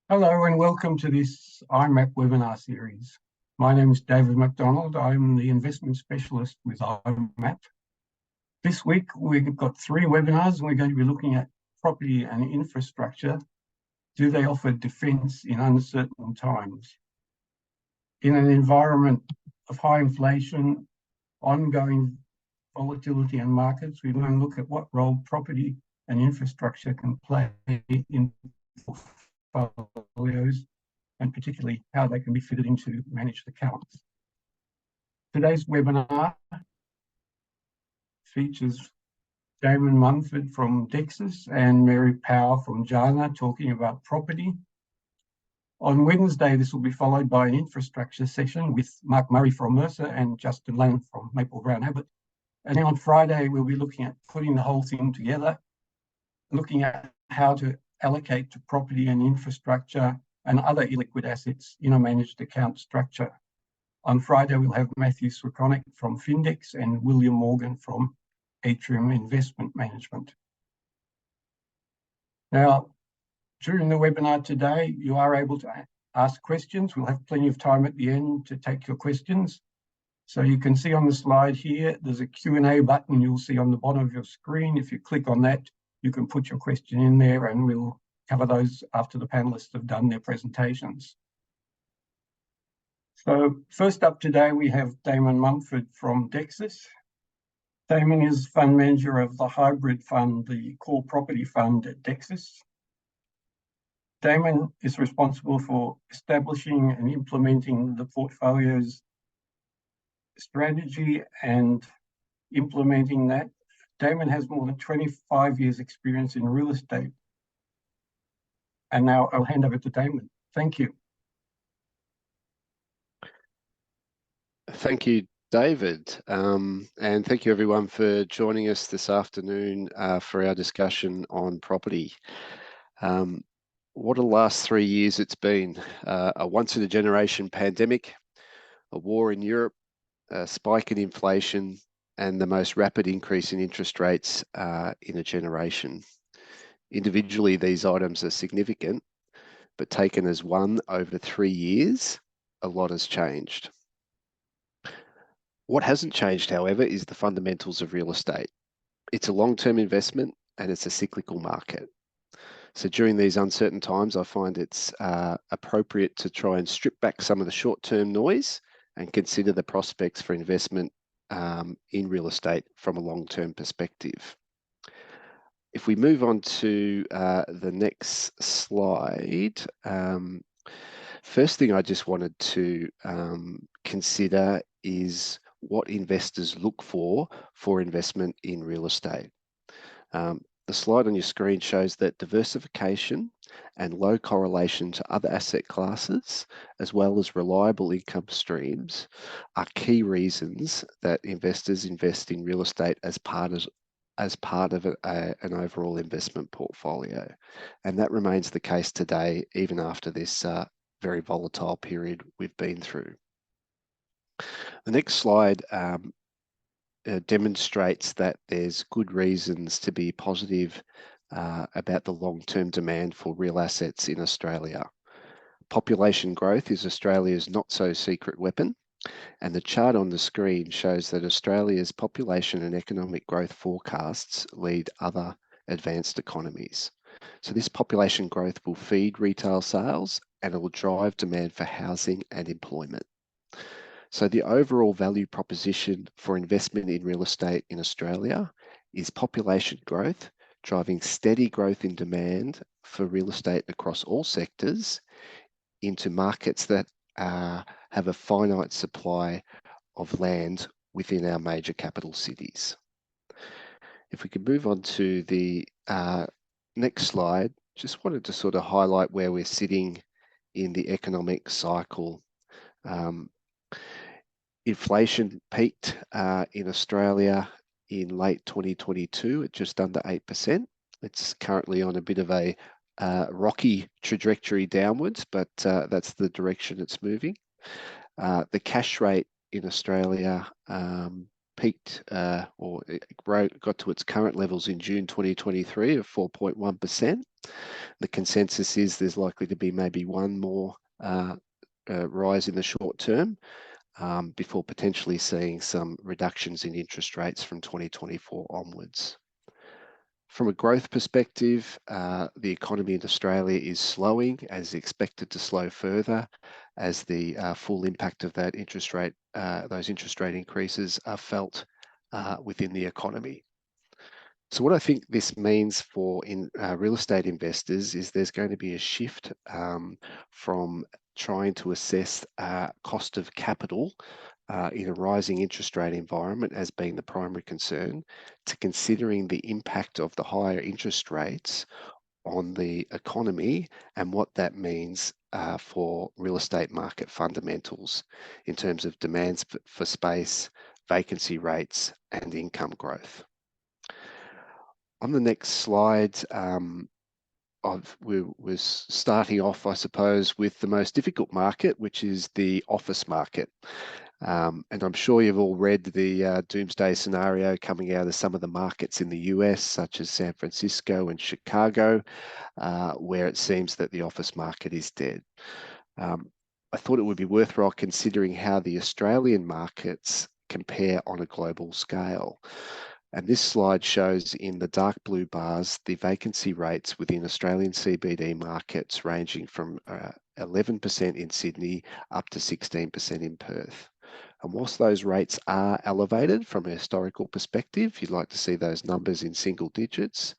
Hello and welcome to this IMAP webinar series. My name is David McDonald. I'm the investment specialist with IMAP. This week we've got 3 webinars and we're going to be looking at property and infrastructure. Do they offer defence in uncertain times? In an environment of high inflation, ongoing volatility in markets, we want to look at what role property and infrastructure can play in portfolios, and particularly how they can be fitted into managed accounts. Today's webinar features Damon Mumford from Dexus and Mary Power from JANA talking about property. On Wednesday, this will be followed by an infrastructure session with Mark Murray from Mercer and Justin Lang from Maple Brown Abbott. And then on Friday, we'll be looking at putting the whole thing together, looking at how to allocate to property and infrastructure and other illiquid assets in a managed account structure. On Friday, we'll have Matthew Swikonek from Findex and William Morgan from Atrium Investment Management. Now, during the webinar today, you are able to ask questions. We'll have plenty of time at the end to take your questions. So you can see on the slide here, there's a Q&A button you'll see on the bottom of your screen. If you click on that, you can put your question in there and we'll cover those after the panelists have done their presentations. So first up today, we have Damon Mumford from Dexus. Damon is fund manager of the hybrid fund, the core property fund at Dexus. Damon is responsible for establishing and implementing the portfolio's strategy and implementing that. Damon has more than 25 years experience in real estate. And now I'll hand over to Damon. Thank you. Thank you, David. And thank you everyone for joining us this afternoon for our discussion on property. What a last 3 years it's been. A once-in-a-generation pandemic, a war in Europe, a spike in inflation, and the most rapid increase in interest rates in a generation. Individually, these items are significant, but taken as one over 3 years, a lot has changed. What hasn't changed, however, is the fundamentals of real estate. It's a long-term investment and it's a cyclical market. So during these uncertain times, I find it's appropriate to try and strip back some of the short-term noise and consider the prospects for investment in real estate from a long-term perspective. If we move on to the next slide, first thing I just wanted to consider is what investors look for investment in real estate. The slide on your screen shows that diversification and low correlation to other asset classes, as well as reliable income streams, are key reasons that investors invest in real estate as part of an overall investment portfolio. And that remains the case today, even after this very volatile period we've been through. The next slide demonstrates that there's good reasons to be positive about the long-term demand for real assets in Australia. Population growth is Australia's not-so-secret weapon, and the chart on the screen shows that Australia's population and economic growth forecasts lead other advanced economies. So this population growth will feed retail sales and it will drive demand for housing and employment. So the overall value proposition for investment in real estate in Australia is population growth, driving steady growth in demand for real estate across all sectors into markets that have a finite supply of land within our major capital cities. If we could move on to the next slide, just wanted to sort of highlight where we're sitting in the economic cycle. Inflation peaked in Australia in late 2022 at just under 8%. It's currently on a bit of a rocky trajectory downwards, but that's the direction it's moving. The cash rate in Australia peaked or it got to its current levels in June 2023 of 4.1%. The consensus is there's likely to be maybe one more rise in the short term before potentially seeing some reductions in interest rates from 2024 onwards. From a growth perspective, the economy in Australia is slowing, as expected to slow further as the full impact of that those interest rate increases are felt within the economy. So what I think this means for real estate investors is there's going to be a shift from trying to assess cost of capital in a rising interest rate environment as being the primary concern, to considering the impact of the higher interest rates on the economy and what that means for real estate market fundamentals in terms of demands for space, vacancy rates, and income growth. On the next slide, we're starting off, I suppose, with the most difficult market, which is the office market. And I'm sure you've all read the doomsday scenario coming out of some of the markets in the US, such as San Francisco and Chicago, where it seems that the office market is dead. I thought it would be worthwhile considering how the Australian markets compare on a global scale. And this slide shows in the dark blue bars the vacancy rates within Australian CBD markets ranging from 11% in Sydney up to 16% in Perth. And whilst those rates are elevated from a historical perspective, you'd like to see those numbers in single digits,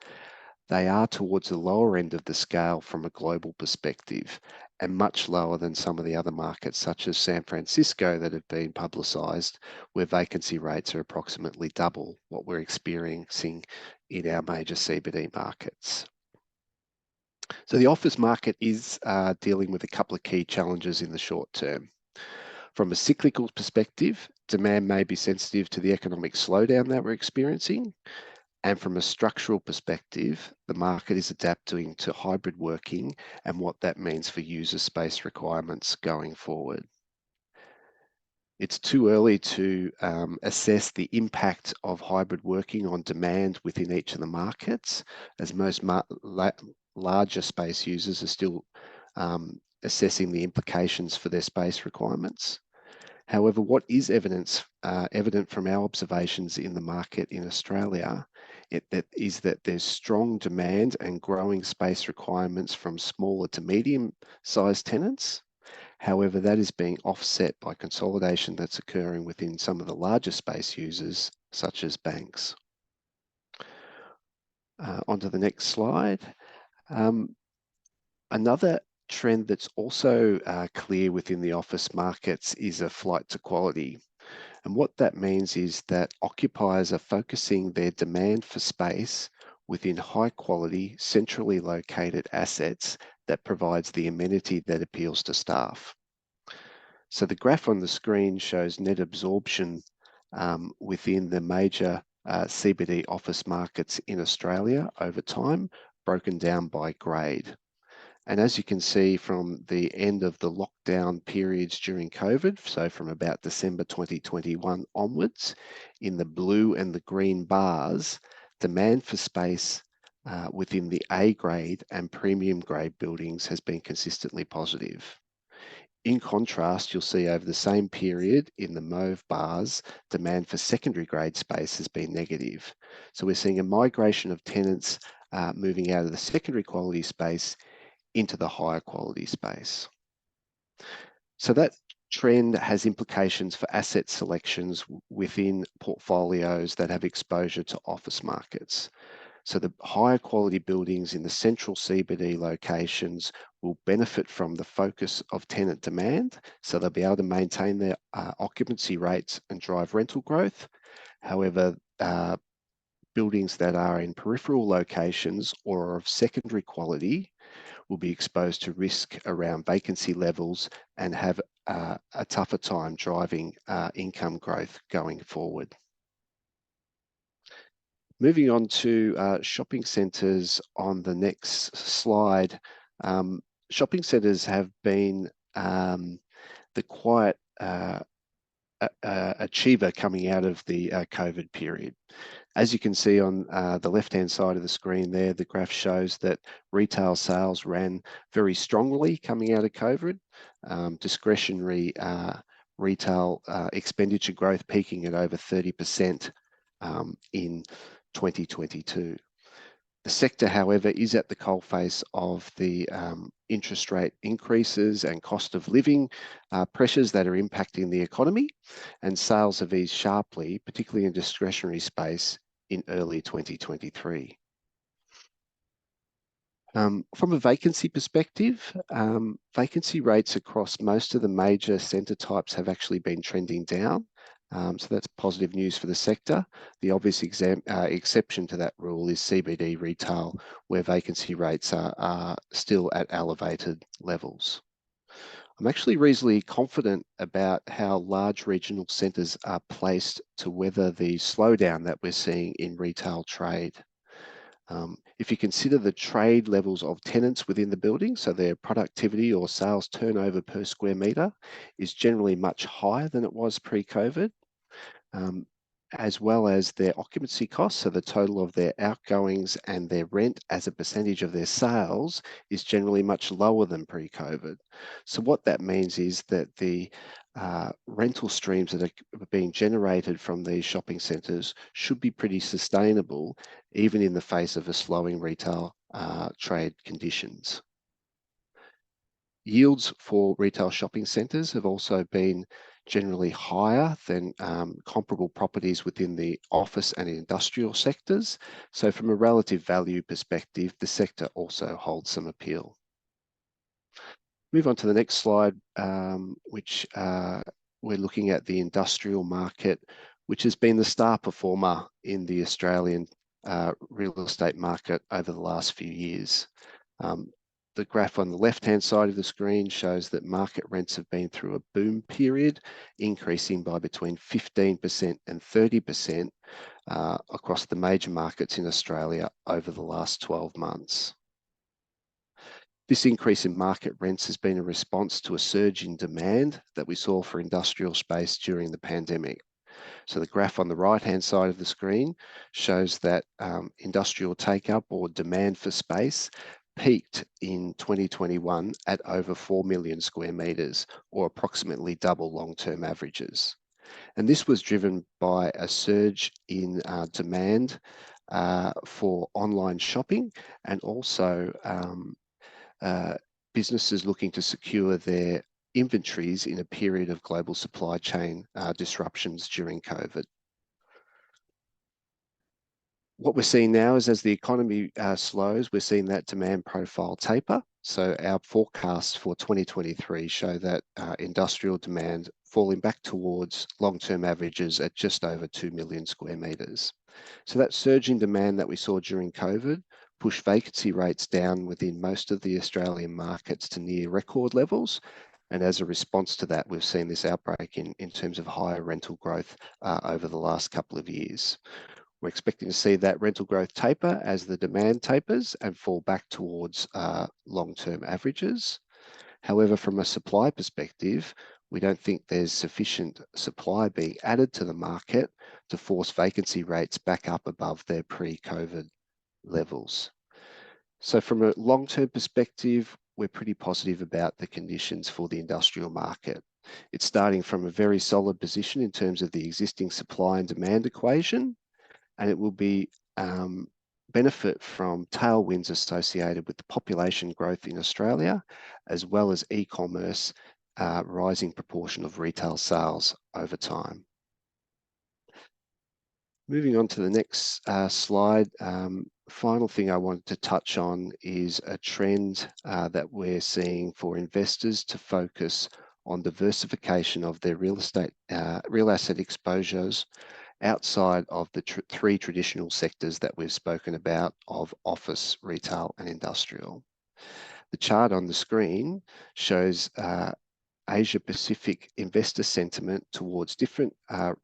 they are towards the lower end of the scale from a global perspective and much lower than some of the other markets such as San Francisco that have been publicised, where vacancy rates are approximately double what we're experiencing in our major CBD markets. So the office market is dealing with a couple of key challenges in the short term. From a cyclical perspective, demand may be sensitive to the economic slowdown that we're experiencing. And from a structural perspective, the market is adapting to hybrid working and what that means for user space requirements going forward. It's too early to assess the impact of hybrid working on demand within each of the markets, as most larger space users are still assessing the implications for their space requirements. However, what is evident from our observations in the market in Australia is that there's strong demand and growing space requirements from smaller to medium-sized tenants. However, that is being offset by consolidation that's occurring within some of the larger space users, such as banks. Onto the next slide. Another trend that's also clear within the office markets is a flight to quality. And what that means is that occupiers are focusing their demand for space within high quality, centrally located assets that provides the amenity that appeals to staff. So the graph on the screen shows net absorption within the major CBD office markets in Australia over time, broken down by grade. And as you can see from the end of the lockdown periods during COVID, so from about December 2021 onwards, in the blue and the green bars, demand for space within the A grade and premium grade buildings has been consistently positive. In contrast, you'll see over the same period in the mauve bars, demand for secondary grade space has been negative. So we're seeing a migration of tenants moving out of the secondary quality space into the higher quality space. So that trend has implications for asset selections within portfolios that have exposure to office markets. So the higher quality buildings in the central CBD locations will benefit from the focus of tenant demand, so they'll be able to maintain their occupancy rates and drive rental growth. However, buildings that are in peripheral locations or of secondary quality will be exposed to risk around vacancy levels and have a tougher time driving income growth going forward. Moving on to shopping centres on the next slide. Shopping centres have been the quiet achiever coming out of the COVID period. As you can see on the left-hand side of the screen there, the graph shows that retail sales ran very strongly coming out of COVID, discretionary retail expenditure growth peaking at over 30% in 2022. The sector, however, is at the coalface of the interest rate increases and cost of living pressures that are impacting the economy, and sales have eased sharply, particularly in discretionary space in early 2023. From a vacancy perspective, vacancy rates across most of the major centre types have actually been trending down. So that's positive news for the sector. The obvious exception to that rule is CBD retail, where vacancy rates are still at elevated levels. I'm actually reasonably confident about how large regional centres are placed to weather the slowdown that we're seeing in retail trade. If you consider the trade levels of tenants within the building, so their productivity or sales turnover per square metre is generally much higher than it was pre-COVID, as well as their occupancy costs, so the total of their outgoings and their rent as a percentage of their sales is generally much lower than pre-COVID. So what that means is that the rental streams that are being generated from these shopping centres should be pretty sustainable, even in the face of a slowing retail trade conditions. Yields for retail shopping centres have also been generally higher than comparable properties within the office and industrial sectors. So from a relative value perspective, the sector also holds some appeal. Move on to the next slide, which we're looking at the industrial market, which has been the star performer in the Australian real estate market over the last few years. The graph on the left-hand side of the screen shows that market rents have been through a boom period, increasing by between 15% and 30% across the major markets in Australia over the last 12 months. This increase in market rents has been a response to a surge in demand that we saw for industrial space during the pandemic. So the graph on the right-hand side of the screen shows that industrial take-up or demand for space peaked in 2021 at over 4 million square metres, or approximately double long-term averages. And this was driven by a surge in demand for online shopping, and also businesses looking to secure their inventories in a period of global supply chain disruptions during COVID. What we're seeing now is as the economy slows, we're seeing that demand profile taper. So our forecasts for 2023 show that industrial demand falling back towards long-term averages at just over 2 million square metres. So that surge in demand that we saw during COVID pushed vacancy rates down within most of the Australian markets to near record levels. And as a response to that, we've seen this outbreak in terms of higher rental growth over the last couple of years. We're expecting to see that rental growth taper as the demand tapers and fall back towards long-term averages. However, from a supply perspective, we don't think there's sufficient supply being added to the market to force vacancy rates back up above their pre-COVID levels. So from a long-term perspective, we're pretty positive about the conditions for the industrial market. It's starting from a very solid position in terms of the existing supply and demand equation, and it will be benefit from tailwinds associated with the population growth in Australia, as well as e-commerce rising proportion of retail sales over time. Moving on to the next slide, final thing I wanted to touch on is a trend that we're seeing for investors to focus on diversification of their real asset exposures outside of the three traditional sectors that we've spoken about of office, retail, and industrial. The chart on the screen shows Asia Pacific investor sentiment towards different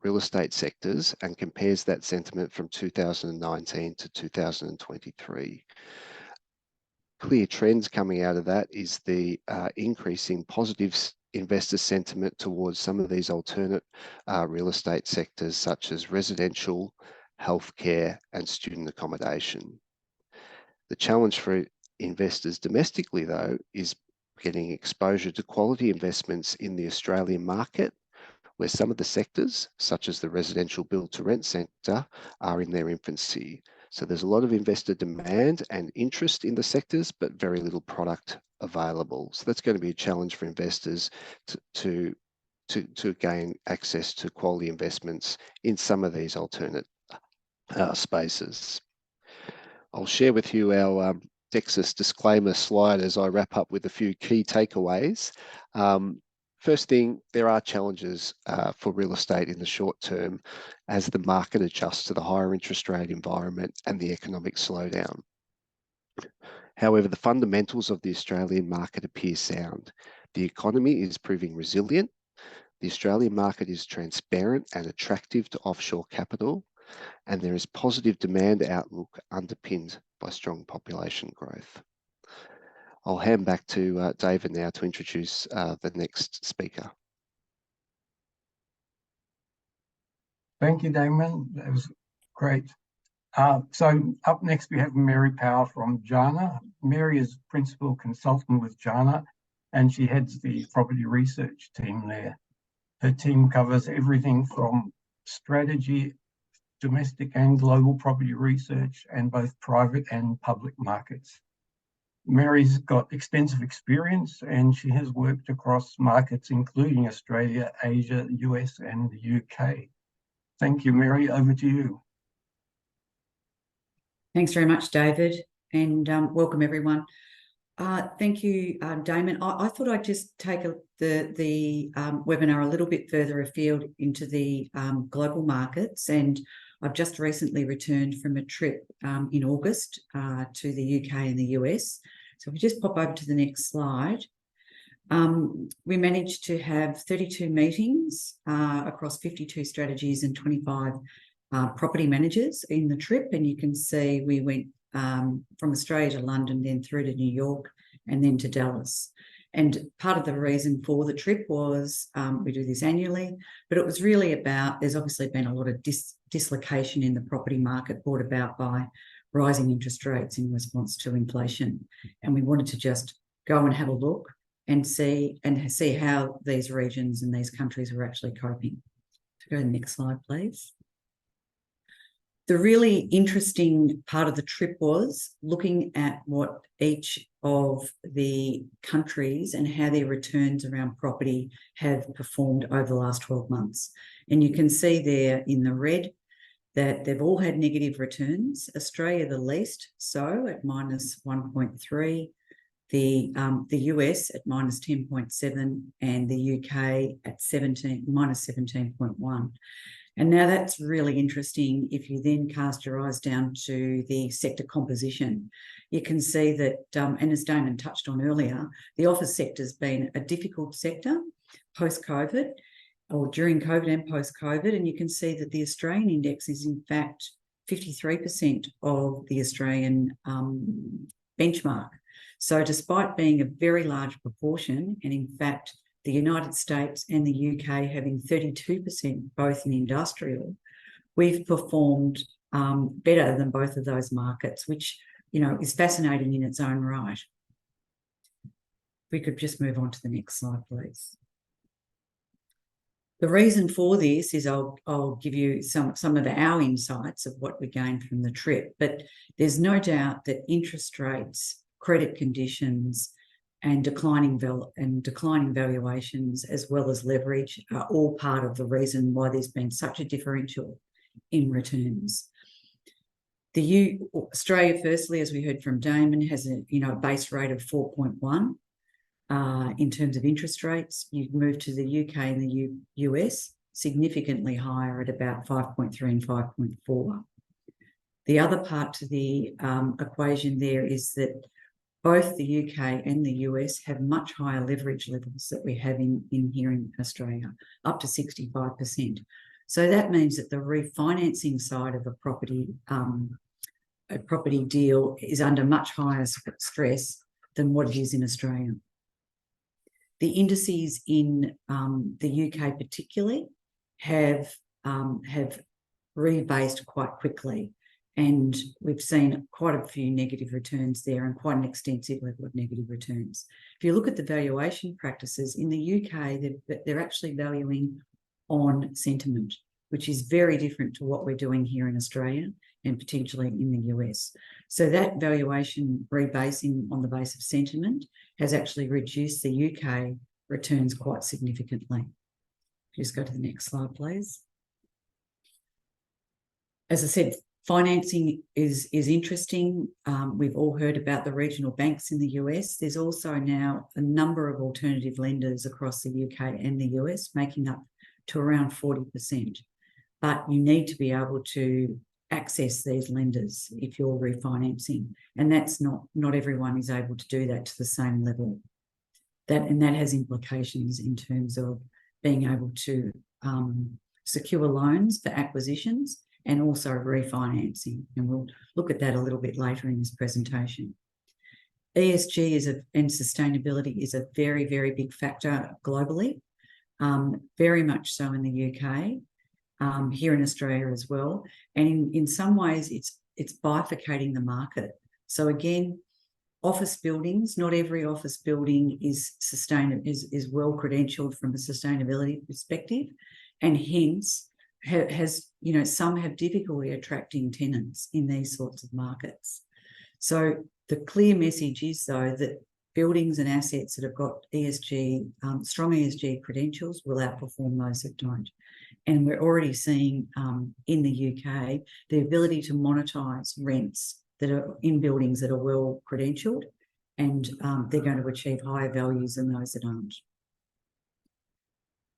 real estate sectors and compares that sentiment from 2019 to 2023. Clear trends coming out of that is the increase in positive investor sentiment towards some of these alternate real estate sectors such as residential, healthcare and student accommodation. The challenge for investors domestically, though, is getting exposure to quality investments in the Australian market, where some of the sectors, such as the residential build-to-rent sector, are in their infancy. So there's a lot of investor demand and interest in the sectors, but very little product available. So that's going to be a challenge for investors to gain access to quality investments in some of these alternate spaces. I'll share with you our Dexus disclaimer slide as I wrap up with a few key takeaways. First thing, there are challenges for real estate in the short term as the market adjusts to the higher interest rate environment and the economic slowdown. However, the fundamentals of the Australian market appear sound. The economy is proving resilient. The Australian market is transparent and attractive to offshore capital, and there is positive demand outlook underpinned by strong population growth. I'll hand back to David now to introduce the next speaker. Thank you, Damon. That was great. So up next, we have Mary Power from JANA. Mary is principal consultant with JANA, and she heads the property research team there. Her team covers everything from strategy, domestic and global property research, and both private and public markets. Mary's got extensive experience and she has worked across markets including Australia, Asia, US and the UK. Thank you, Mary. Over to you. Thanks very much, David, and welcome everyone. Thank you, Damon. I thought I'd just take the webinar a little bit further afield into the global markets, and I've just recently returned from a trip in August to the UK and the US. So if we just pop over to the next slide. We managed to have 32 meetings across 52 strategies and 25 property managers in the trip, and you can see we went from Australia to London, then through to New York, and then to Dallas. And part of the reason for the trip was we do this annually, but it was really about, there's obviously been a lot of dislocation in the property market brought about by rising interest rates in response to inflation. And we wanted to just go and have a look and see how these regions and these countries were actually coping. So go to the next slide, please. The really interesting part of the trip was looking at what each of the countries and how their returns around property have performed over the last 12 months. And you can see there in the red that they've all had negative returns. Australia the least so at -1.3, the US at -10.7, and the UK at -17.1. And now that's really interesting. If you then cast your eyes down to the sector composition, you can see that, and as Damon touched on earlier, the office sector has been a difficult sector post-COVID, or during COVID and post-COVID. And you can see that the Australian index is in fact 53% of the Australian benchmark. So despite being a very large proportion, and in fact, the United States and the UK having 32% both in industrial, we've performed better than both of those markets, which, you know, is fascinating in its own right. We could just move on to the next slide, please. The reason for this is I'll give you some of our insights of what we gained from the trip, but there's no doubt that interest rates, credit conditions, and declining valuations, as well as leverage, are all part of the reason why there's been such a differential in returns. Australia, firstly, as we heard from Damon, has a base rate of 4.1 in terms of interest rates. You move to the UK and the US, significantly higher at about 5.3 and 5.4. The other part to the equation there is that both the UK and the US have much higher leverage levels that we have in here in Australia, up to 65%. So that means that the refinancing side of a property deal is under much higher stress than what it is in Australia. The indices in the UK particularly have rebased quite quickly, and we've seen quite a few negative returns there and quite an extensive level of negative returns. If you look at the valuation practices in the UK, they're actually valuing on sentiment, which is very different to what we're doing here in Australia and potentially in the US. So that valuation rebasing on the base of sentiment has actually reduced the UK returns quite significantly. Just go to the next slide, please. As I said, financing is interesting. We've all heard about the regional banks in the US. There's also now a number of alternative lenders across the UK and the US, making up to around 40%. But you need to be able to access these lenders if you're refinancing, and that's not everyone is able to do that to the same level. That has implications in terms of being able to secure loans for acquisitions and also refinancing, and we'll look at that a little bit later in this presentation. ESG and sustainability is a very, very big factor globally, very much so in the UK. Here in Australia as well, and in some ways it's bifurcating the market. So again, office buildings, not every office building is well credentialed from a sustainability perspective, and hence has some have difficulty attracting tenants in these sorts of markets. So the clear message is though that buildings and assets that have got ESG, strong ESG credentials will outperform those that don't. And we're already seeing in the UK the ability to monetize rents that are in buildings that are well credentialed, and they're going to achieve higher values than those that aren't.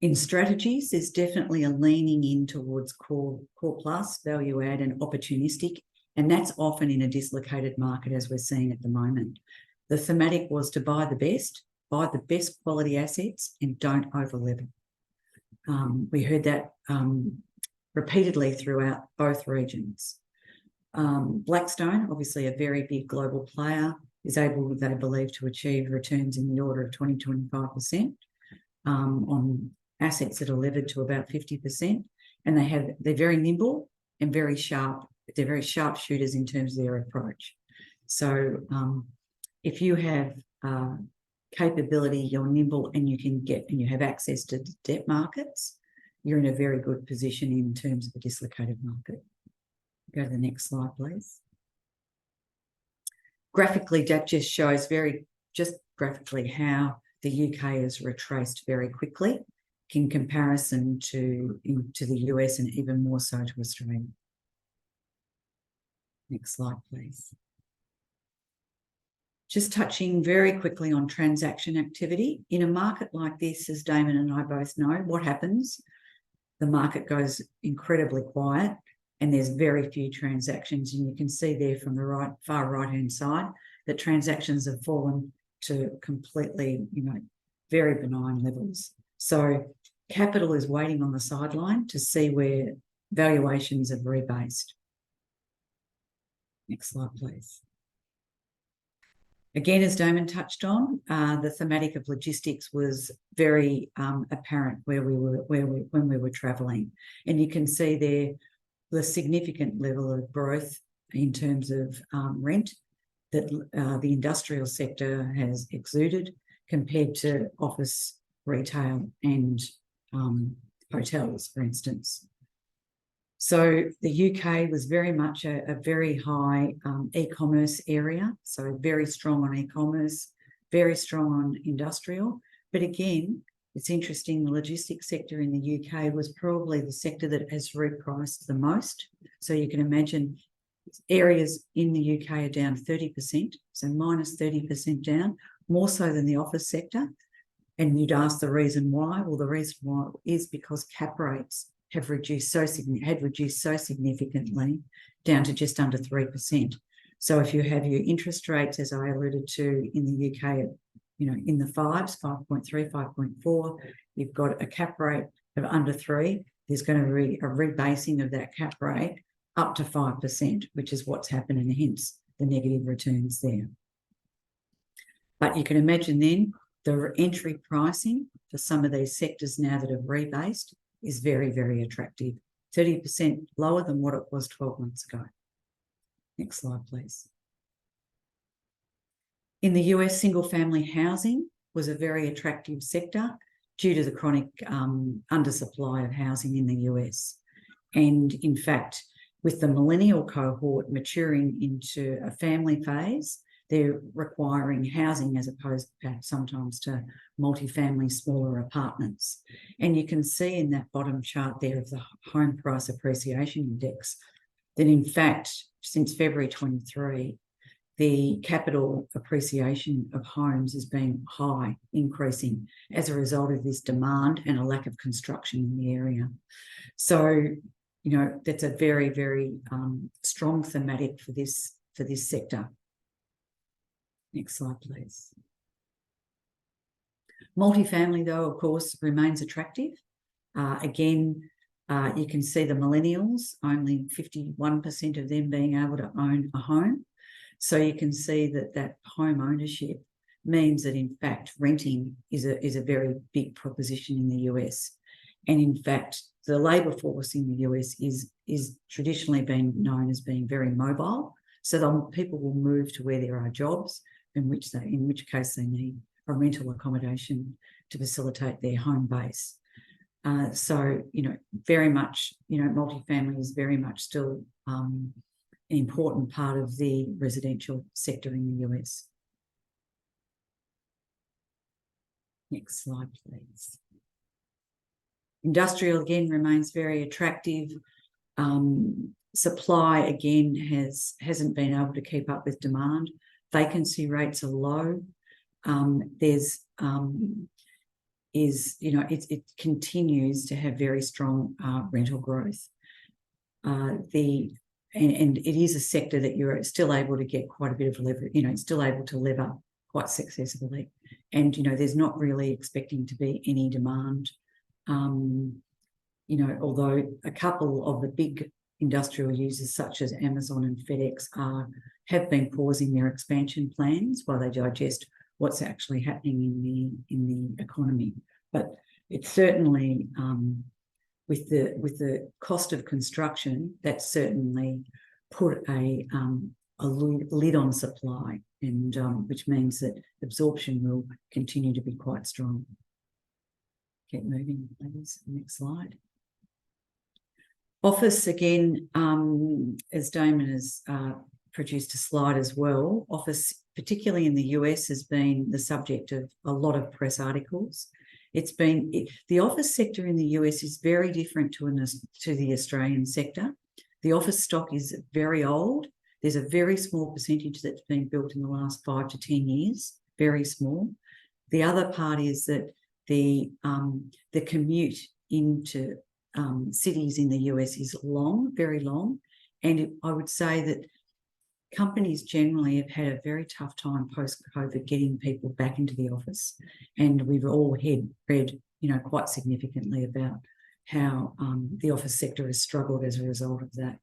In strategies, there's definitely a leaning in towards core plus, value add and opportunistic, and that's often in a dislocated market as we're seeing at the moment. The thematic was to buy the best quality assets and don't over-level. We heard that repeatedly throughout both regions. Blackstone, obviously a very big global player, is able, they believe, to achieve returns in the order of 20-25% on assets that are levered to about 50%. And they're very nimble and very sharp. They're very sharp shooters in terms of their approach. So if you have capability, you're nimble, and you have access to debt markets, you're in a very good position in terms of a dislocated market. Go to the next slide, please. Graphically, that just shows graphically how the UK has retraced very quickly in comparison to the US and even more so to Australia. Next slide, please. Just touching very quickly on transaction activity. In a market like this, as Damon and I both know, what happens? The market goes incredibly quiet and there's very few transactions. And you can see there from the far right-hand side that transactions have fallen to completely, very benign levels. So capital is waiting on the sideline to see where valuations have rebased. Next slide, please. Again, as Damon touched on, the thematic of logistics was very apparent when we were travelling, and you can see there the significant level of growth in terms of rent that the industrial sector has exuded compared to office, retail, and hotels, for instance. So the UK was very much a very high e-commerce area, so very strong on e-commerce, very strong on industrial. But again, it's interesting, the logistics sector in the UK was probably the sector that has repriced the most. So you can imagine areas in the UK are down 30%, so minus 30% down, more so than the office sector. And you'd ask the reason why. Well, the reason why is because cap rates had reduced so significantly down to just under 3%. So if you have your interest rates, as I alluded to in the UK, in the 5s, 5.3, 5.4, you've got a cap rate of under 3, there's going to be a rebasing of that cap rate up to 5%, which is what's happened, and hence the negative returns there. But you can imagine then The entry pricing for some of these sectors now that have rebased is very, very attractive. 30% lower than what it was 12 months ago. Next slide, please. In the US, single-family housing was a very attractive sector due to the chronic undersupply of housing in the US. And in fact, with the millennial cohort maturing into a family phase, they're requiring housing as opposed perhaps sometimes to multifamily smaller apartments. And you can see in that bottom chart there of the home price appreciation index that in fact, since February 23, the capital appreciation of homes has been high, increasing as a result of this demand and a lack of construction in the area. So, you know, that's a very, very strong thematic for this sector. Next slide, please. Multifamily, though, of course, remains attractive. Again, you can see the millennials, only 51% of them being able to own a home. So you can see that home ownership means that, in fact, renting is a very big proposition in the US. And in fact, the labour force in the US is traditionally been known as being very mobile. So people will move to where there are jobs, in which case they need a rental accommodation to facilitate their home base. So, you know, very much, you know, multifamily is very much still an important part of the residential sector in the US. Next slide, please. Industrial, again, remains very attractive. Supply, again, hasn't been able to keep up with demand. Vacancy rates are low. It continues to have very strong rental growth. And it is a sector that you're still able to get quite a bit of leverage, you know, it's still able to lever quite successfully. And, you know, there's not really expecting to be any demand. You know, although a couple of the big industrial users such as Amazon and FedEx have been pausing their expansion plans while they digest what's actually happening in the economy. But it's certainly with the cost of construction, that certainly put a lid on supply, and which means that absorption will continue to be quite strong. Keep moving, please. Next slide. Office, again, as Damon has produced a slide as well, office, particularly in the US, has been the subject of a lot of press articles. The office sector in the US is very different to the Australian sector. The office stock is very old. There's a very small percentage that's been built in the last 5 to 10 years, very small. The other part is that the commute into cities in the US is long, very long. And I would say that companies generally have had a very tough time post-COVID getting people back into the office. And we've all read, you know, quite significantly about how the office sector has struggled as a result of that.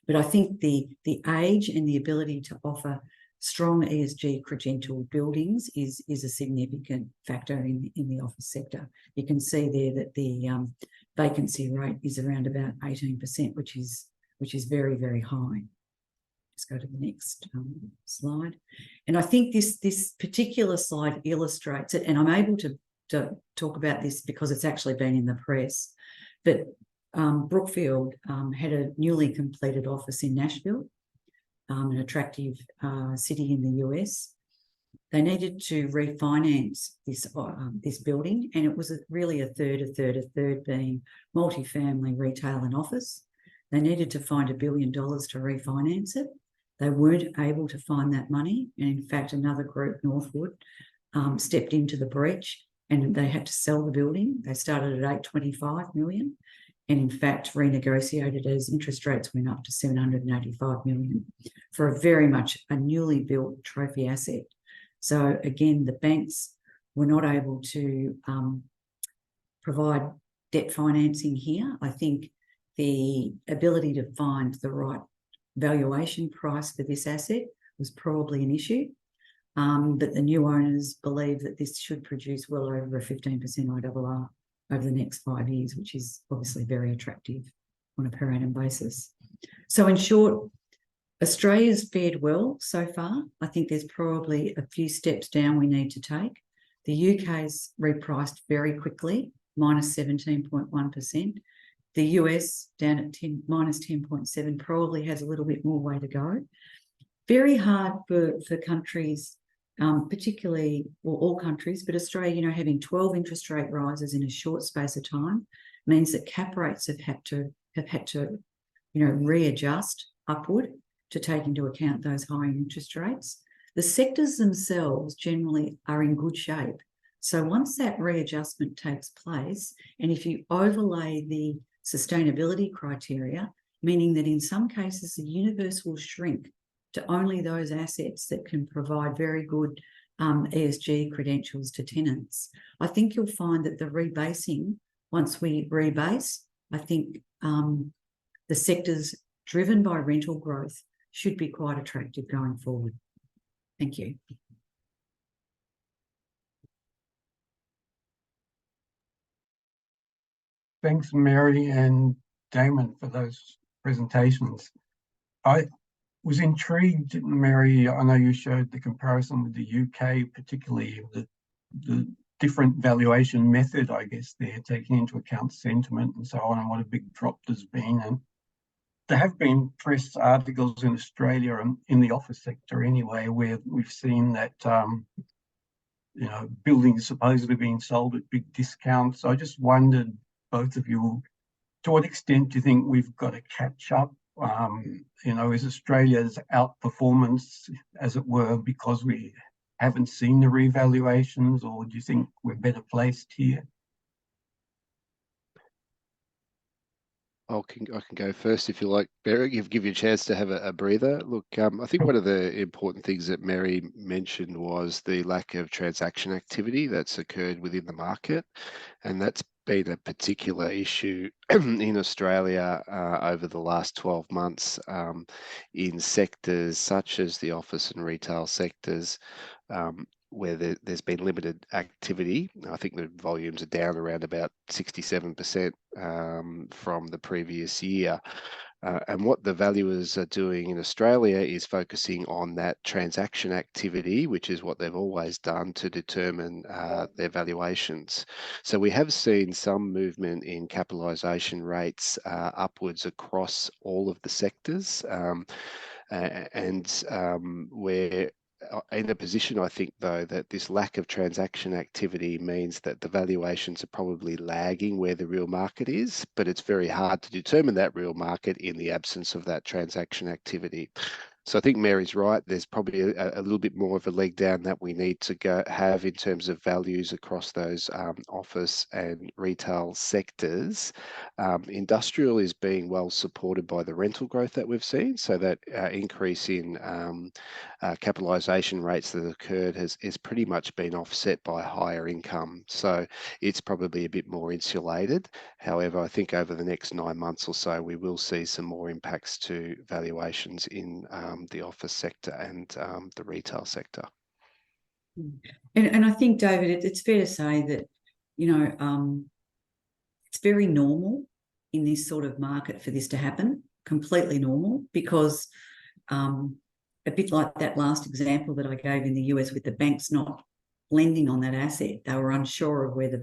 But I think the age and the ability to offer strong ESG credentialed buildings is a significant factor in the office sector. You can see there that the vacancy rate is around about 18%, which is very, very high. Let's go to the next slide. And I think this particular slide illustrates it, and I'm able to talk about this because it's actually been in the press. But Brookfield had a newly completed office in Nashville, an attractive city in the US. They needed to refinance this building, and it was really a third being multifamily, retail and office. They needed to find $1 billion to refinance it. They weren't able to find that money. And in fact, another group, Northwood, stepped into the breach and they had to sell the building. They started at $825 million and in fact renegotiated as interest rates went up to $785 million for a very much a newly built trophy asset. So again, the banks were not able to provide debt financing here. I think the ability to find the right valuation price for this asset was probably an issue. but the new owners believe that this should produce well over a 15% IRR over the next 5 years, which is obviously very attractive on a per annum basis. So in short, Australia's fared well so far. I think there's probably a few steps down we need to take. The UK's repriced very quickly, minus 17.1%. The US down at minus 10.7 probably has a little bit more way to go. Very hard for countries, particularly, well, all countries, but Australia, you know, having 12 interest rate rises in a short space of time means that cap rates have had to, you know, readjust upward to take into account those high interest rates. The sectors themselves generally are in good shape. So once that readjustment takes place, and if you overlay the sustainability criteria, meaning that in some cases the universe will shrink to only those assets that can provide very good ESG credentials to tenants, I think you'll find that the rebasing, once we rebase, I think the sectors driven by rental growth should be quite attractive going forward. Thank you. Thanks, Mary and Damon, for those presentations. I was intrigued, Mary, I know you showed the comparison with the UK, particularly the different valuation method, I guess, they're taking into account sentiment and so on, and what a big drop there's been. And there have been press articles in Australia and in the office sector anyway, where we've seen that, you know, buildings supposedly being sold at big discounts. So I just wondered, both of you, to what extent do you think we've got to catch up? You know, is Australia's outperformance, as it were, because we haven't seen the revaluations, or do you think we're better placed here? I can go first if you like, Barry. Give you a chance to have a breather. Look, I think one of the important things that Mary mentioned was the lack of transaction activity that's occurred within the market, and that's been a particular issue in Australia over the last 12 months in sectors such as the office and retail sectors, where there's been limited activity. I think the volumes are down around about 67% from the previous year. And what the valuers are doing in Australia is focusing on that transaction activity, which is what they've always done to determine their valuations. So we have seen some movement in capitalisation rates upwards across all of the sectors. We're in a position, I think, though, that this lack of transaction activity means that the valuations are probably lagging where the real market is, but it's very hard to determine that real market in the absence of that transaction activity. So I think Mary's right. There's probably a little bit more of a leg down that we need to have in terms of values across those office and retail sectors. Industrial is being well supported by the rental growth that we've seen. So that increase in capitalisation rates that occurred has pretty much been offset by higher income. So it's probably a bit more insulated. However, I think over the next 9 months or so, we will see some more impacts to valuations in the office sector and the retail sector. And I think, David, it's fair to say that, you know, it's very normal in this sort of market for this to happen, completely normal, because a bit like that last example that I gave in the US with the banks not lending on that asset, they were unsure of where the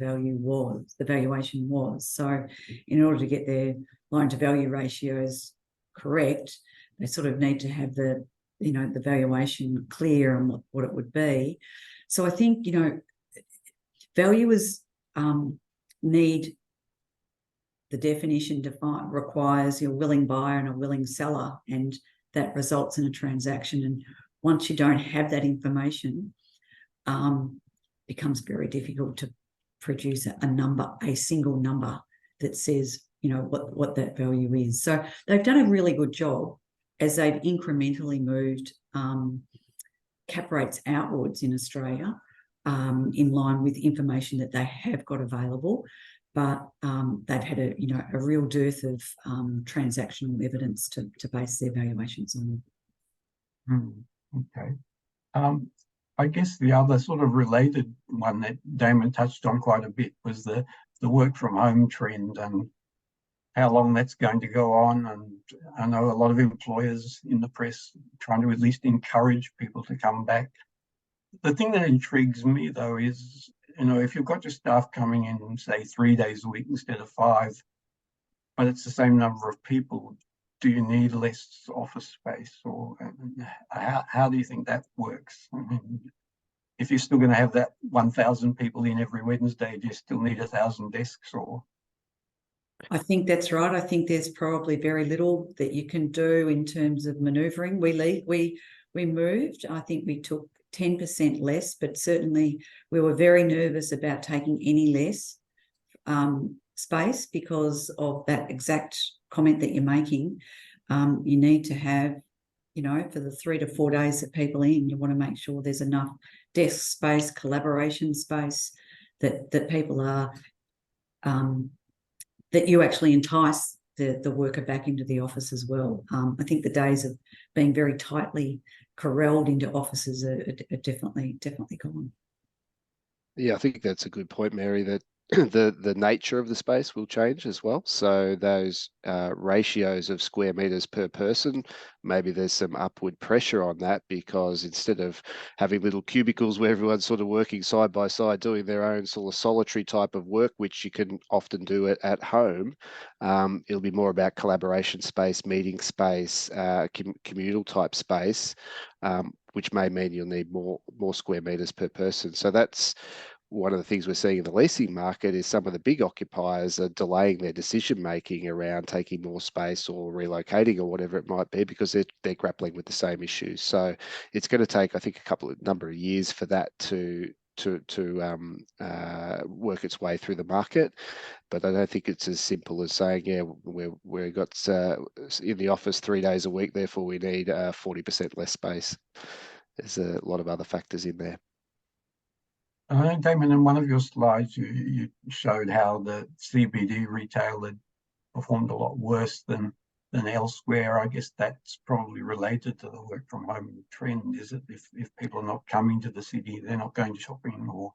valuation was. So in order to get their loan to value ratios correct, they sort of need to have the, you know, the valuation clear and what it would be. So I think, you know, valuers need the definition requires a willing buyer and a willing seller, and that results in a transaction. And once you don't have that information, it becomes very difficult to produce a single number that says, you know, what that value is. So they've done a really good job as they've incrementally moved cap rates outwards in Australia, in line with information that they have got available, but they've had a real dearth of transactional evidence to base their valuations on. Okay. I guess the other sort of related one that Damon touched on quite a bit was the work from home trend and how long that's going to go on. And I know a lot of employers in the press trying to at least encourage people to come back. The thing that intrigues me though is, if you've got your staff coming in, say 3 days a week instead of 5, but it's the same number of people, do you need less office space, or how do you think that works? I mean, if you're still going to have that 1,000 people in every Wednesday, do you still need 1,000 desks? Or I think that's right. I think there's probably very little that you can do in terms of manoeuvring. We moved. I think we took 10% less, but certainly we were very nervous about taking any less space because of that exact comment that you're making. You need to have, for the 3 to 4 days that people are in, you want to make sure there's enough desk space, collaboration space, that people are, that you actually entice the worker back into the office as well. I think the days of being very tightly corralled into offices are definitely gone. Yeah, I think that's a good point, Mary, that the nature of the space will change as well. So those ratios of square meters per person, maybe there's some upward pressure on that, because instead of having little cubicles where everyone's sort of working side by side doing their own sort of solitary type of work, which you can often do it at home, it'll be more about collaboration space, meeting space, communal type space, which may mean you'll need more square meters per person. So that's one of the things we're seeing in the leasing market, is some of the big occupiers are delaying their decision making around taking more space or relocating or whatever it might be, because they're grappling with the same issues. So it's going to take, I think, number of years for that to work its way through the market. But I don't think it's as simple as saying, yeah, we've got in the office 3 days a week, therefore we need 40% less space. There's a lot of other factors in there. Damon, in one of your slides, you showed how the CBD retail had performed a lot worse than elsewhere. I guess that's probably related to the work from home trend, is it? If people are not coming to the city, they're not going shopping, or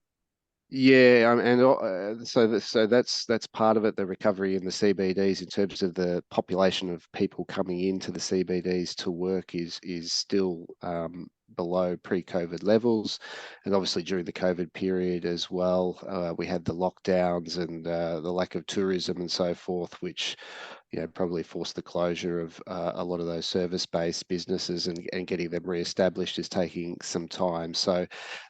yeah, and so that's part of it. The recovery in the CBDs in terms of the population of people coming into the CBDs to work is still below pre-COVID levels, and obviously during the COVID period as well, we had the lockdowns and the lack of tourism and so forth, which probably forced the closure of a lot of those service-based businesses, and getting them re-established is taking some time. So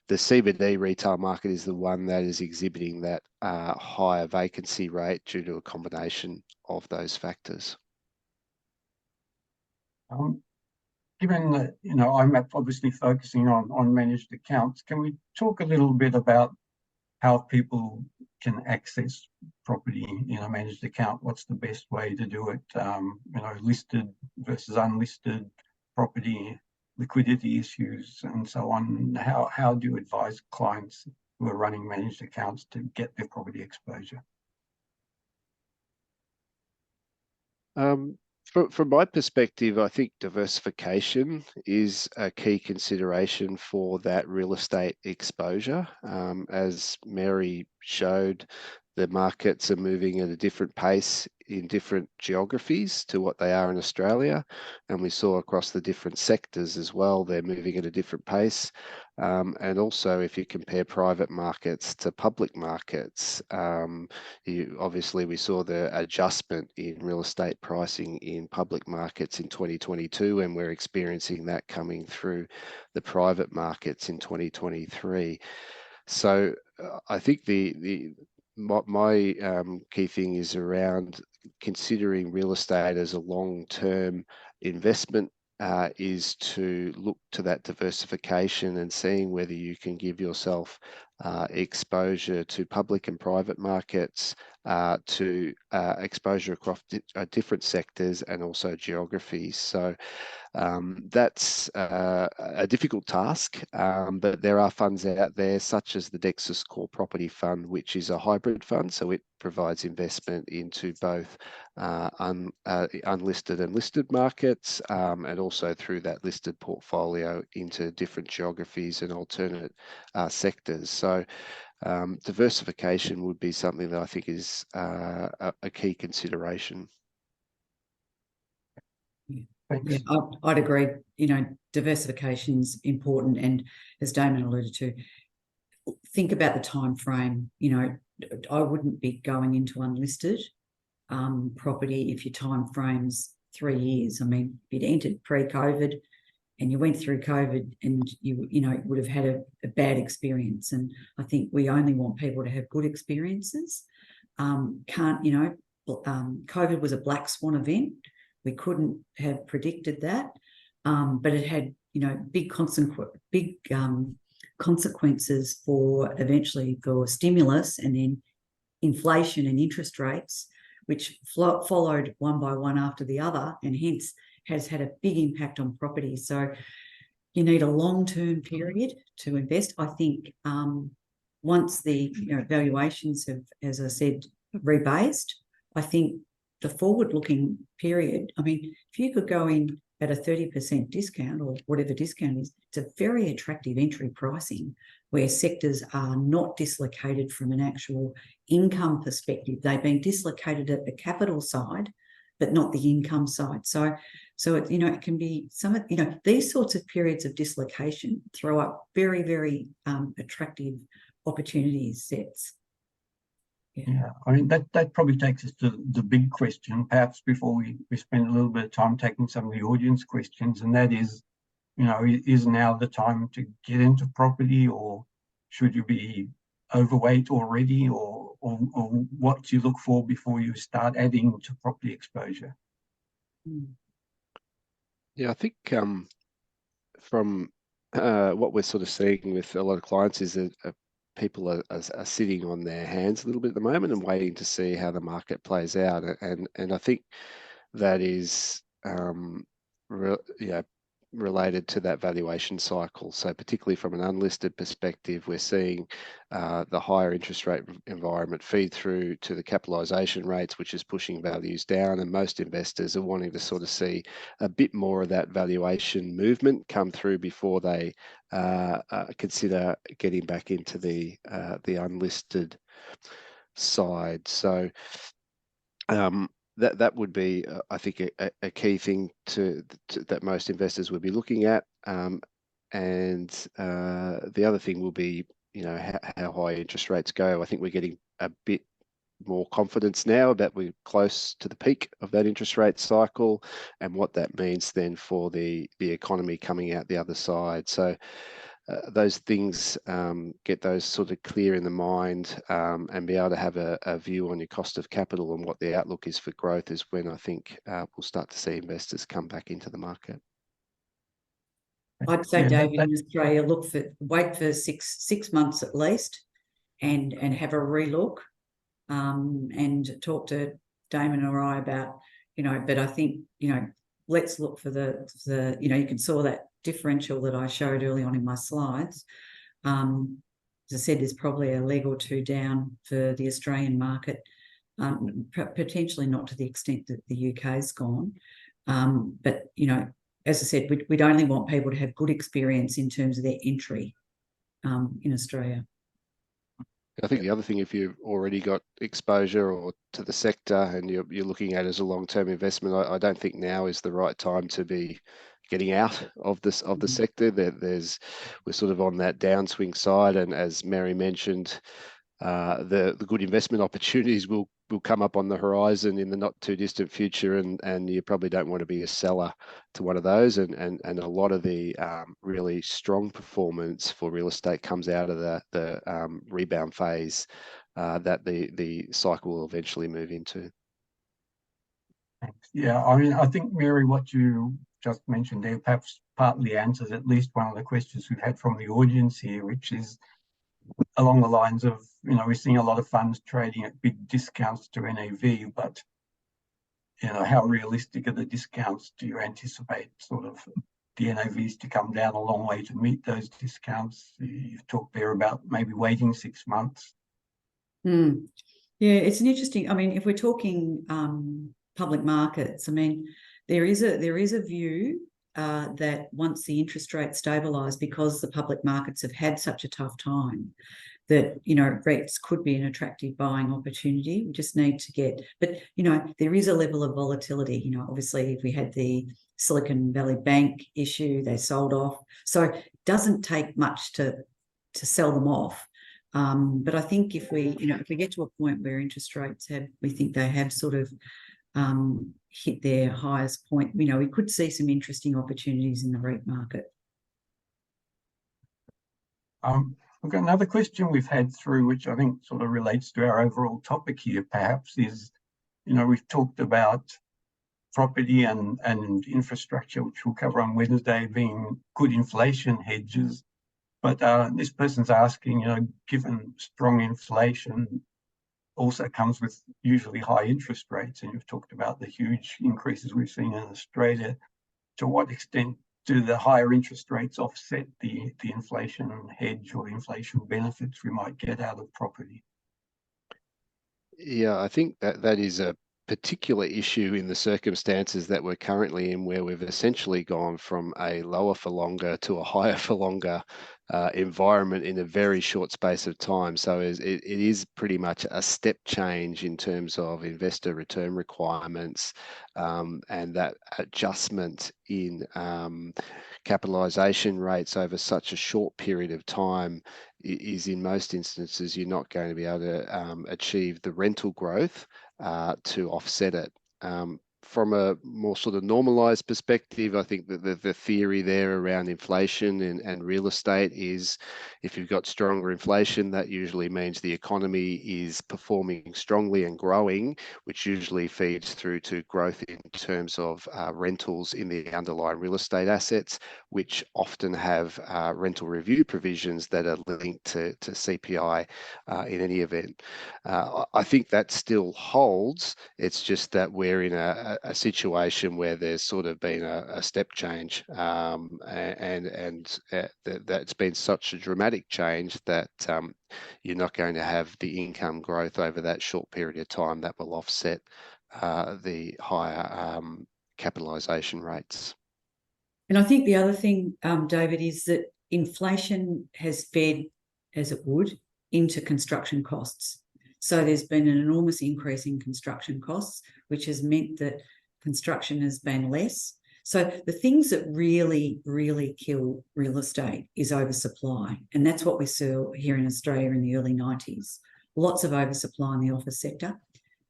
the CBD retail market is the one that is exhibiting that higher vacancy rate due to a combination of those factors. given that IMAP obviously focusing on managed accounts, can we talk a little bit about how people can access property in a managed account? What's the best way to do it? Listed versus unlisted property, liquidity issues, and so on. How do you advise clients who are running managed accounts to get their property exposure? From my perspective, I think diversification is a key consideration for that real estate exposure. As Mary showed, the markets are moving at a different pace in different geographies to what they are in Australia. And we saw across the different sectors as well, they're moving at a different pace. And also, if you compare private markets to public markets, obviously we saw the adjustment in real estate pricing in public markets in 2022, and we're experiencing that coming through the private markets in 2023. So I think my key thing is around considering real estate as a long-term investment, is to look to that diversification and seeing whether you can give yourself exposure to public and private markets, to exposure across different sectors and also geographies. So that's a difficult task, but there are funds out there such as the Dexus Core Property Fund, which is a hybrid fund. So it provides investment into both unlisted and listed markets, and also through that listed portfolio into different geographies and alternate sectors. So diversification would be something that I think is a key consideration. Thanks. Yeah, I'd agree. You know, diversification's important, and as Damon alluded to, think about the time frame. You know, I wouldn't be going into unlisted property if your time frame's 3 years. I mean, if you'd entered pre-COVID and you went through COVID, and you know would have had a bad experience. And I think we only want people to have good experiences. COVID was a black swan event. We couldn't have predicted that, but it had, you know, big consequences for eventually for stimulus, and then inflation and interest rates, which followed one by one after the other, and hence has had a big impact on property. So you need a long-term period to invest. I think once the valuations have, as I said, rebased, I think the forward-looking period, I mean, if you could go in at a 30% discount or whatever discount is, it's a very attractive entry pricing where sectors are not dislocated from an actual income perspective. They've been dislocated at the capital side, but not the income side. So it, it can be these sorts of periods of dislocation throw up very, very attractive opportunity sets. Yeah, I mean, that probably takes us to the big question, perhaps before we spend a little bit of time taking some of the audience questions, and that is, is now the time to get into property, or should you be overweight already, or what do you look for before you start adding to property exposure? Yeah, I think from what we're sort of seeing with a lot of clients is that people are sitting on their hands a little bit at the moment and waiting to see how the market plays out. And I think that is related to that valuation cycle. So particularly from an unlisted perspective, we're seeing the higher interest rate environment feed through to the capitalisation rates, which is pushing values down. And most investors are wanting to sort of see a bit more of that valuation movement come through before they consider getting back into the unlisted side. So that would be, I think, a key thing that most investors would be looking at. And the other thing will be, how high interest rates go. I think we're getting a bit more confidence now that we're close to the peak of that interest rate cycle, and what that means then for the economy coming out the other side. So those things, get those sort of clear in the mind, and be able to have a view on your cost of capital and what the outlook is for growth is when I think we'll start to see investors come back into the market. I'd say, David, in Australia, wait for six months at least, and have a relook, and talk to Damon or I about, but I think, let's look for the you can saw that differential that I showed early on in my slides. As I said, there's probably a leg or two down for the Australian market, potentially not to the extent that the UK's gone. But, as I said, we'd only want people to have good experience in terms of their entry in Australia. I think the other thing, if you've already got exposure or to the sector and you're looking at it as a long-term investment, I don't think now is the right time to be getting out of the sector. We're sort of on that downswing side, and as Mary mentioned, the good investment opportunities will come up on the horizon in the not too distant future, and you probably don't want to be a seller to one of those. And a lot of the really strong performance for real estate comes out of the rebound phase that the cycle will eventually move into. Thanks. Yeah, I mean, I think, Mary, what you just mentioned there perhaps partly answers at least one of the questions we've had from the audience here, which is, along the lines of, we're seeing a lot of funds trading at big discounts to NAV, but how realistic are the discounts? Do you anticipate sort of the NAVs to come down a long way to meet those discounts? You've talked there about maybe waiting 6 months. Yeah, it's an interesting. I mean, if we're talking public markets, I mean, there is a view that once the interest rates stabilise, because the public markets have had such a tough time, that REITs could be an attractive buying opportunity. We just need to get, but there is a level of volatility. Obviously, if we had the Silicon Valley Bank issue, they sold off, so it doesn't take much to sell them off. But I think if we get to a point where interest rates we think they have sort of hit their highest point, we could see some interesting opportunities in the REIT market. We've got another question we've had through, which I think sort of relates to our overall topic here, perhaps, is, we've talked about property and infrastructure, which we'll cover on Wednesday, being good inflation hedges. But this person's asking, given strong inflation also comes with usually high interest rates, and you've talked about the huge increases we've seen in Australia, to what extent do the higher interest rates offset the inflation hedge or inflation benefits we might get out of property? Yeah, I think that is a particular issue in the circumstances that we're currently in, where we've essentially gone from a lower for longer to a higher for longer environment in a very short space of time. So it is pretty much a step change in terms of investor return requirements, and that adjustment in capitalisation rates over such a short period of time is, in most instances, you're not going to be able to achieve the rental growth to offset it. From a more sort of normalized perspective, I think that the theory there around inflation and real estate is, if you've got stronger inflation, that usually means the economy is performing strongly and growing, which usually feeds through to growth in terms of rentals in the underlying real estate assets, which often have rental review provisions that are linked to CPI in any event. I think that still holds. It's just that we're in a situation where there's sort of been a step change, and that's been such a dramatic change that you're not going to have the income growth over that short period of time that will offset the higher capitalisation rates. And I think the other thing, David, is that inflation has fed, as it would, into construction costs. So there's been an enormous increase in construction costs, which has meant that construction has been less. So the things that really, really kill real estate is oversupply. And that's what we saw here in Australia in the early 90s. Lots of oversupply in the office sector.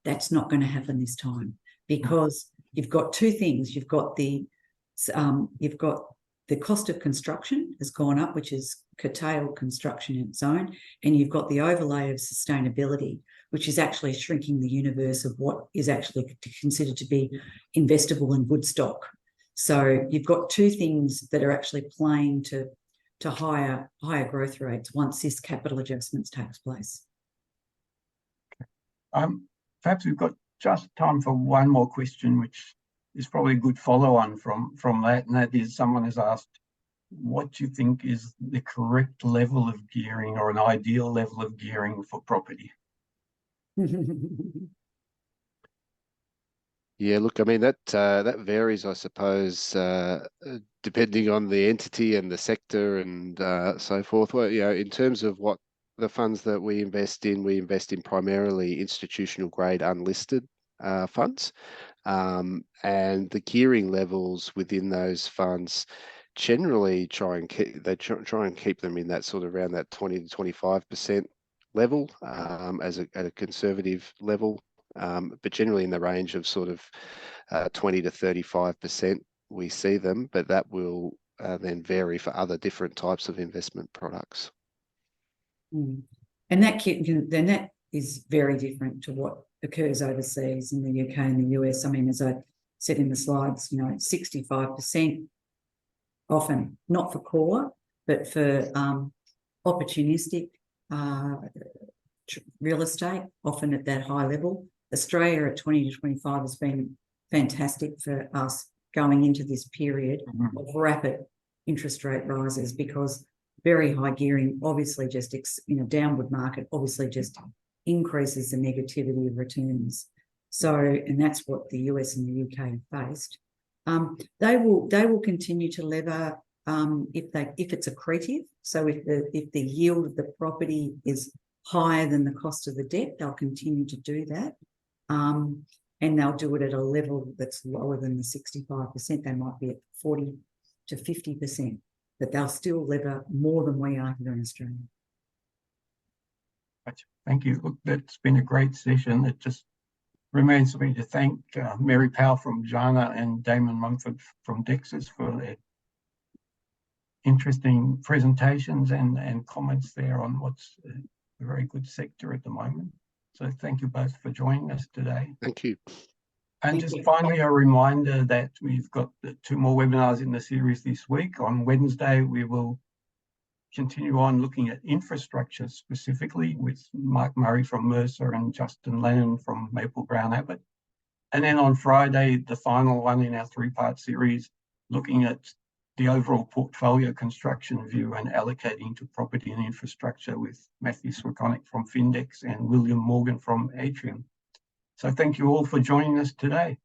That's not going to happen this time, because you've got two things. You've got the cost of construction has gone up, which is curtailed construction in its own, and you've got the overlay of sustainability, which is actually shrinking the universe of what is actually considered to be investable and good stock. So you've got two things that are actually playing to higher growth rates once this capital adjustments takes place. Perhaps we've got just time for one more question, which is probably a good follow-on from that, and that is, someone has asked, what do you think is the correct level of gearing or an ideal level of gearing for property? Yeah, look, I mean, that varies, I suppose, depending on the entity and the sector and so forth. Well, in terms of what the funds that we invest in primarily institutional grade unlisted funds, and the gearing levels within those funds generally try and keep them in that sort of around that 20 to 25% level, at a conservative level, but generally in the range of sort of 20 to 35% we see them, but that will then vary for other different types of investment products. And that is very different to what occurs overseas in the UK and the US. I mean, as I said in the slides, 65% often, not for core, but for opportunistic real estate, often at that high level. Australia at 20 to 25 has been fantastic for us going into this period of rapid interest rate rises, because very high gearing obviously just in a downward market obviously just increases the negativity of returns. So, and that's what the US and the UK have faced. They will continue to lever if it's accretive. So if the yield of the property is higher than the cost of the debt, they'll continue to do that. And they'll do it at a level that's lower than the 65%. They might be at 40 to 50%, but they'll still lever more than we are here in Australia. Thank you. Look, that's been a great session. It just remains for me to thank Mary Powell from JANA and Damon Mumford from Dexus for their interesting presentations and comments there on what's a very good sector at the moment. So thank you both for joining us today. Thank you. And just finally, a reminder that we've got the 2 more webinars in the series this week. On Wednesday, we will continue on looking at infrastructure specifically with Mark Murray from Mercer and Justin Lennon from Maple Brown Abbott. And then on Friday, the final one in our 3-part series, looking at the overall portfolio construction view and allocating to property and infrastructure with Matthew Swakonic from Findex and William Morgan from Atrium. So thank you all for joining us today.